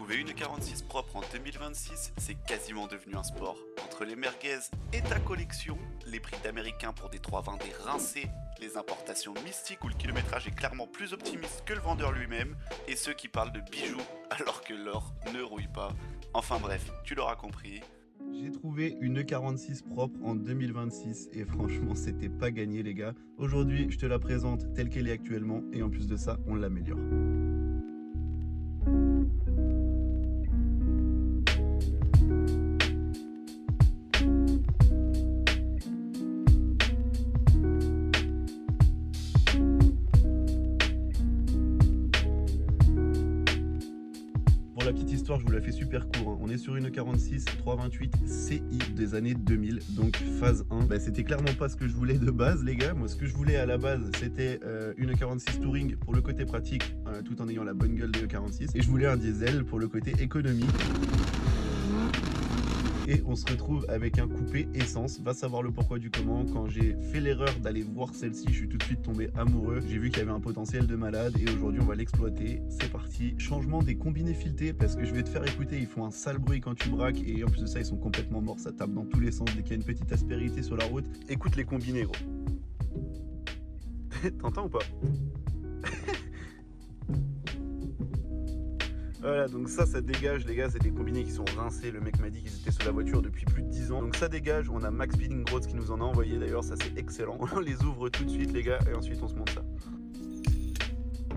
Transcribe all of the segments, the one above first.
Trouver une 46 propre en 2026, c'est quasiment devenu un sport. Entre les merguez et ta collection, les prix d'américain pour des 320 des rincés, les importations mystiques où le kilométrage est clairement plus optimiste que le vendeur lui-même, et ceux qui parlent de bijoux alors que l'or ne rouille pas. Enfin bref, tu l'auras compris. J'ai trouvé une E46 propre en 2026 et franchement c'était pas gagné les gars. Aujourd'hui je te la présente telle qu'elle est actuellement et en plus de ça on l'améliore. Pour la petite histoire, je vous la fais super court, hein. On est sur une 46 328 CI des années 2000, donc phase 1. C'était clairement pas ce que je voulais de base, les gars. Moi, ce que je voulais à la base, c'était une 46 Touring pour le côté pratique, tout en ayant la bonne gueule des E46. Et je voulais un diesel pour le côté économique. Et on se retrouve avec un coupé essence. Va savoir le pourquoi du comment. Quand j'ai fait l'erreur d'aller voir celle-ci, je suis tout de suite tombé amoureux. J'ai vu qu'il y avait un potentiel de malade et aujourd'hui on va l'exploiter. C'est parti. Changement des combinés filetés parce que je vais te faire écouter. Ils font un sale bruit quand tu braques et en plus de ça ils sont complètement morts. Ça tape dans tous les sens dès qu'il y a une petite aspérité sur la route. Écoute les combinés gros. T'entends ou pas? Voilà, donc ça dégage les gars, c'est des combinés qui sont rincés. Le mec m'a dit qu'ils étaient sur la voiture depuis plus de 10 ans. Donc ça dégage, on a Max Speeding Roads qui nous en a envoyé d'ailleurs, ça c'est excellent. On les ouvre tout de suite les gars et ensuite on se monte ça.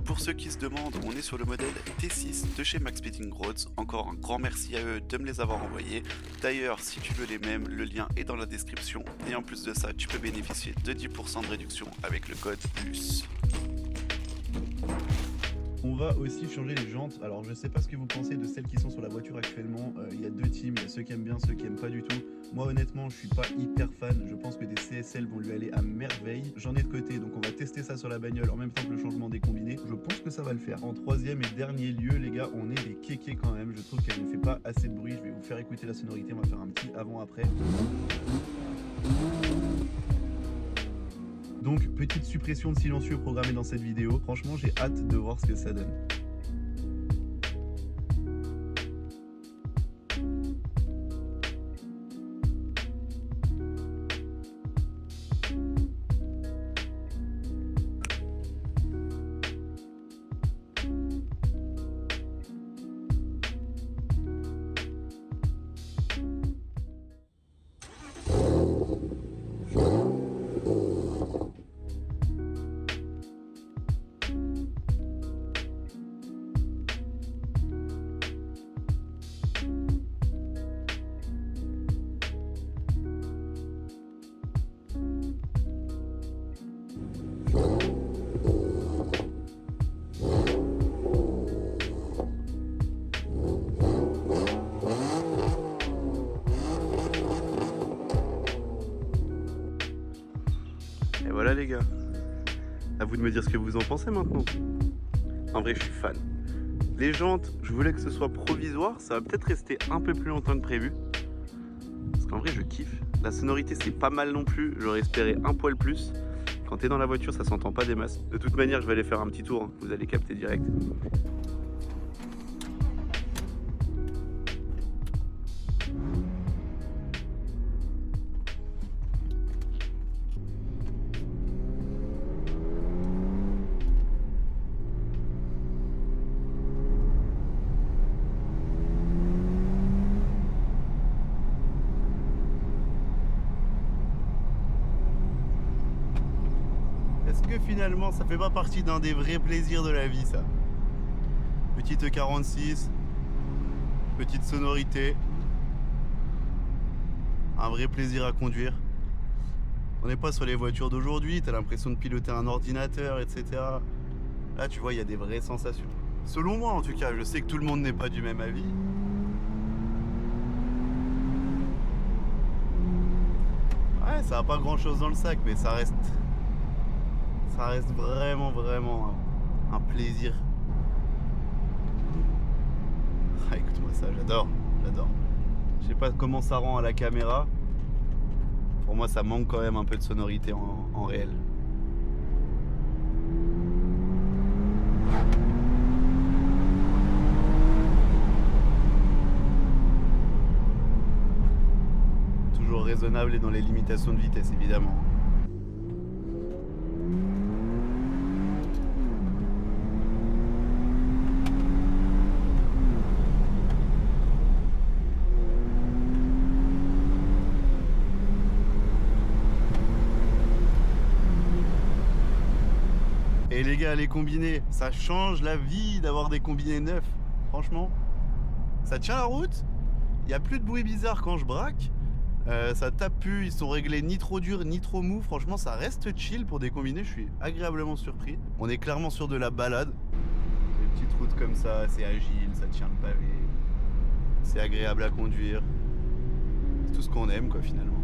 Pour ceux qui se demandent, on est sur le modèle T6 de chez Max Speeding Roads. Encore un grand merci à eux de me les avoir envoyés. D'ailleurs, si tu veux les mêmes, le lien est dans la description. Et en plus de ça, tu peux bénéficier de 10% de réduction avec le code PLUS. On va aussi changer les jantes. Alors je sais pas ce que vous pensez de celles qui sont sur la voiture actuellement. Il y a deux teams, il y a ceux qui aiment bien, ceux qui aiment pas du tout. Moi honnêtement je suis pas hyper fan. Je pense que des CSL vont lui aller à merveille. J'en ai de côté, donc on va tester ça sur la bagnole en même temps que le changement des combinés. Je pense que ça va le faire. En troisième et dernier lieu les gars, on est des kékés quand même. Je trouve qu'elle ne fait pas assez de bruit. Je vais vous faire écouter la sonorité, on va faire un petit avant-après. Donc petite suppression de silencieux programmée dans cette vidéo. Franchement j'ai hâte de voir ce que ça donne. Et voilà les gars, à vous de me dire ce que vous en pensez maintenant. En vrai je suis fan. Les jantes, je voulais que ce soit provisoire, ça va peut-être rester un peu plus longtemps que prévu. Parce qu'en vrai je kiffe. La sonorité c'est pas mal non plus, j'aurais espéré un poil plus. Quand t'es dans la voiture ça s'entend pas des masses. De toute manière je vais aller faire un petit tour, hein. Vous allez capter direct. Est-ce que finalement ça fait pas partie d'un des vrais plaisirs de la vie ça? Petite E46, petite sonorité, un vrai plaisir à conduire. On n'est pas sur les voitures d'aujourd'hui, t'as l'impression de piloter un ordinateur, etc. Là tu vois il y a des vraies sensations. Selon moi en tout cas, je sais que tout le monde n'est pas du même avis. Ouais, ça a pas grand chose dans le sac mais ça reste vraiment un plaisir. Ah, écoute-moi ça, j'adore. Je sais pas comment ça rend à la caméra. Pour moi, ça manque quand même un peu de sonorité en réel. raisonnable et dans les limitations de vitesse évidemment. Et les gars, les combinés, ça change la vie d'avoir des combinés neufs. Franchement, ça tient la route. Il n'y a plus de bruit bizarre quand je braque. Ça tape plus, ils sont réglés ni trop durs ni trop mous. Franchement, ça reste chill pour des combinés. Je suis agréablement surpris. On est clairement sur de la balade. Des petites routes comme ça, c'est agile, ça tient le pavé. C'est agréable à conduire. C'est tout ce qu'on aime quoi finalement.